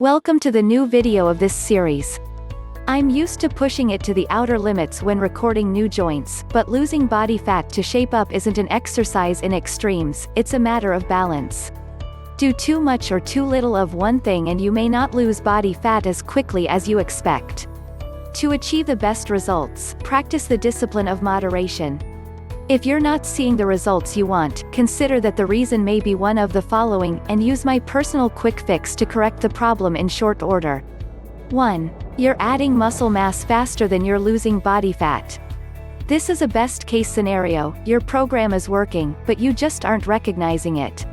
Welcome to the new video of this series. I'm used to pushing it to the outer limits when recording new joints, but losing body fat to shape up isn't an exercise in extremes, it's a matter of balance. Do too much or too little of one thing and you may not lose body fat as quickly as you expect. To achieve the best results, practice the discipline of moderation. If you're not seeing the results you want, consider that the reason may be one of the following, and use my personal quick fix to correct the problem in short order. 1. You're adding muscle mass faster than you're losing body fat. This is a best-case scenario, your program is working, but you just aren't recognizing it.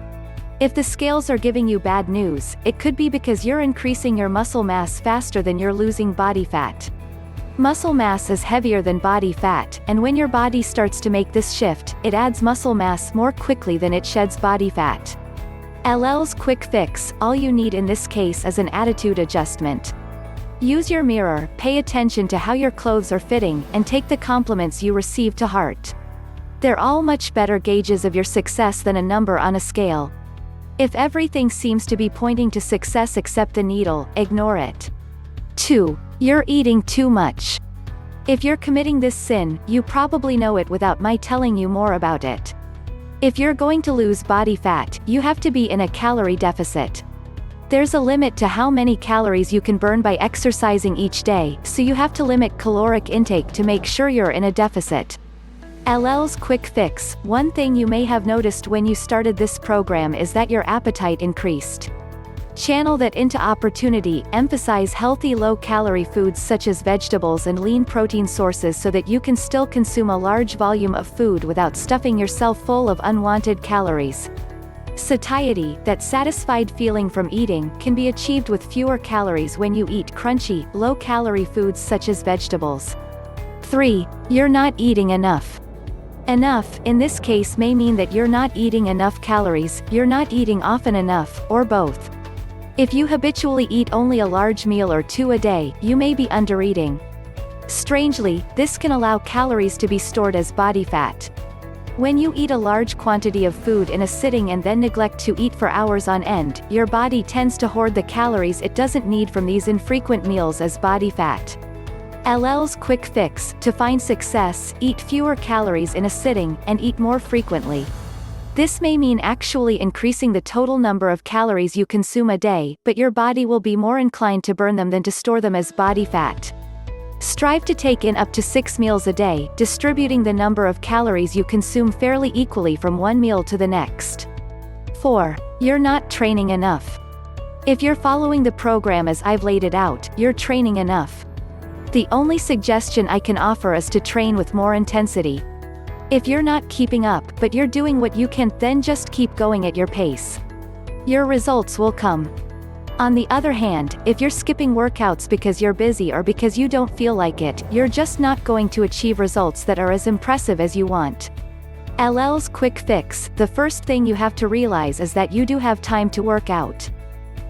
If the scales are giving you bad news, it could be because you're increasing your muscle mass faster than you're losing body fat. Muscle mass is heavier than body fat, and when your body starts to make this shift, it adds muscle mass more quickly than it sheds body fat. LL's quick fix, all you need in this case is an attitude adjustment. Use your mirror, pay attention to how your clothes are fitting, and take the compliments you receive to heart. They're all much better gauges of your success than a number on a scale. If everything seems to be pointing to success except the needle, ignore it. 2. You're eating too much. If you're committing this sin, you probably know it without my telling you more about it. If you're going to lose body fat, you have to be in a calorie deficit. There's a limit to how many calories you can burn by exercising each day, so you have to limit caloric intake to make sure you're in a deficit. LL's quick fix, one thing you may have noticed when you started this program is that your appetite increased. Channel that into opportunity, emphasize healthy low-calorie foods such as vegetables and lean protein sources so that you can still consume a large volume of food without stuffing yourself full of unwanted calories. Satiety, that satisfied feeling from eating, can be achieved with fewer calories when you eat crunchy, low-calorie foods such as vegetables. 3. You're not eating enough. Enough, in this case may mean that you're not eating enough calories, you're not eating often enough, or both. If you habitually eat only a large meal or two a day, you may be undereating. Strangely, this can allow calories to be stored as body fat. When you eat a large quantity of food in a sitting and then neglect to eat for hours on end, your body tends to hoard the calories it doesn't need from these infrequent meals as body fat. LL's quick fix, to find success, eat fewer calories in a sitting, and eat more frequently. This may mean actually increasing the total number of calories you consume a day, but your body will be more inclined to burn them than to store them as body fat. Strive to take in up to 6 meals a day, distributing the number of calories you consume fairly equally from one meal to the next. 4. You're not training enough. If you're following the program as I've laid it out, you're training enough. The only suggestion I can offer is to train with more intensity. If you're not keeping up, but you're doing what you can, then just keep going at your pace. Your results will come. On the other hand, if you're skipping workouts because you're busy or because you don't feel like it, you're just not going to achieve results that are as impressive as you want. LL's quick fix, the first thing you have to realize is that you do have time to work out.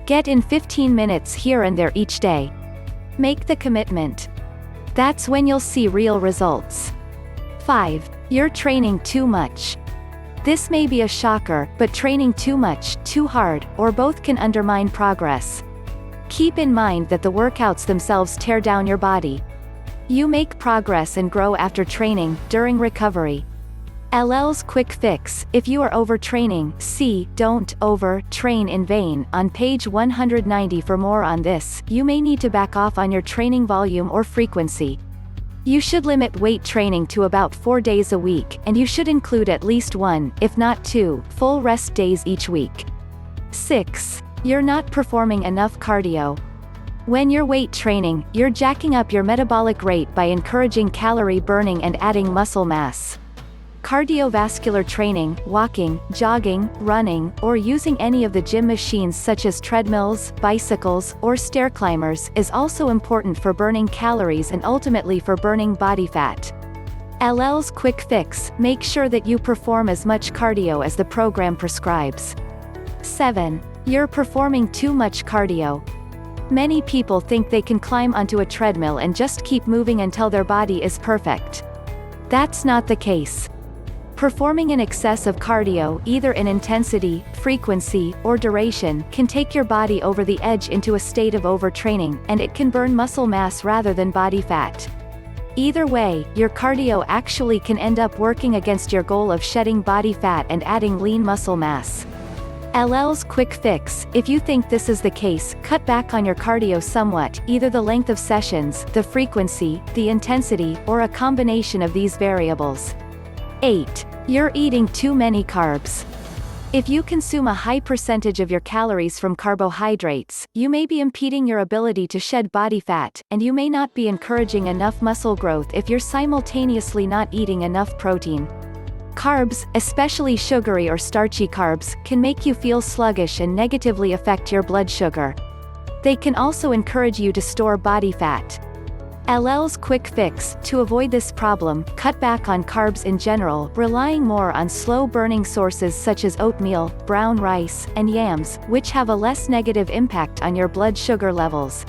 Get in 15 minutes here and there each day. Make the commitment. That's when you'll see real results. 5. You're training too much. This may be a shocker, but training too much, too hard, or both can undermine progress. Keep in mind that the workouts themselves tear down your body. You make progress and grow after training, during recovery. LL's quick fix, if you are overtraining, see Don't Over-Train in Vain on page 190 for more on this. You may need to back off on your training volume or frequency. You should limit weight training to about 4 days a week, and you should include at least 1, if not 2, full rest days each week. 6. You're not performing enough cardio. When you're weight training, you're jacking up your metabolic rate by encouraging calorie burning and adding muscle mass. Cardiovascular training, walking, jogging, running, or using any of the gym machines such as treadmills, bicycles, or stair climbers, is also important for burning calories and ultimately for burning body fat. LL's quick fix, make sure that you perform as much cardio as the program prescribes. 7. You're performing too much cardio. Many people think they can climb onto a treadmill and just keep moving until their body is perfect. That's not the case. Performing in excess of cardio, either in intensity, frequency, or duration, can take your body over the edge into a state of overtraining, and it can burn muscle mass rather than body fat. Either way, your cardio actually can end up working against your goal of shedding body fat and adding lean muscle mass. LL's quick fix: if you think this is the case, cut back on your cardio somewhat, either the length of sessions, the frequency, the intensity, or a combination of these variables. 8. You're eating too many carbs. If you consume a high percentage of your calories from carbohydrates, you may be impeding your ability to shed body fat, and you may not be encouraging enough muscle growth if you're simultaneously not eating enough protein. Carbs, especially sugary or starchy carbs, can make you feel sluggish and negatively affect your blood sugar. They can also encourage you to store body fat. LL's quick fix: to avoid this problem, cut back on carbs in general, relying more on slow-burning sources such as oatmeal, brown rice, and yams, which have a less negative impact on your blood sugar levels.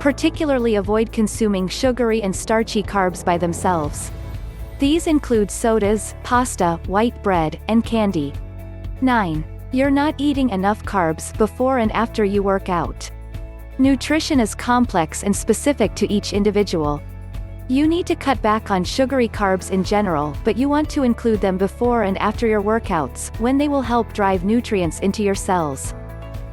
Particularly avoid consuming sugary and starchy carbs by themselves. These include sodas, pasta, white bread, and candy. 9. You're not eating enough carbs before and after you work out. Nutrition is complex and specific to each individual. You need to cut back on sugary carbs in general, but you want to include them before and after your workouts, when they will help drive nutrients into your cells.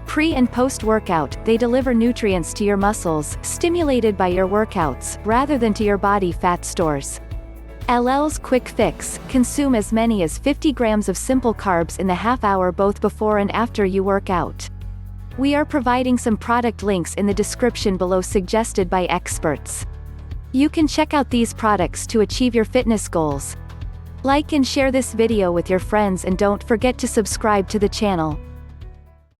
Pre- and post-workout, they deliver nutrients to your muscles, stimulated by your workouts, rather than to your body fat stores. LL's quick fix: consume as many as 50 grams of simple carbs in the half hour both before and after you work out. We are providing some product links in the description below suggested by experts. You can check out these products to achieve your fitness goals. Like and share this video with your friends, and don't forget to subscribe to the channel.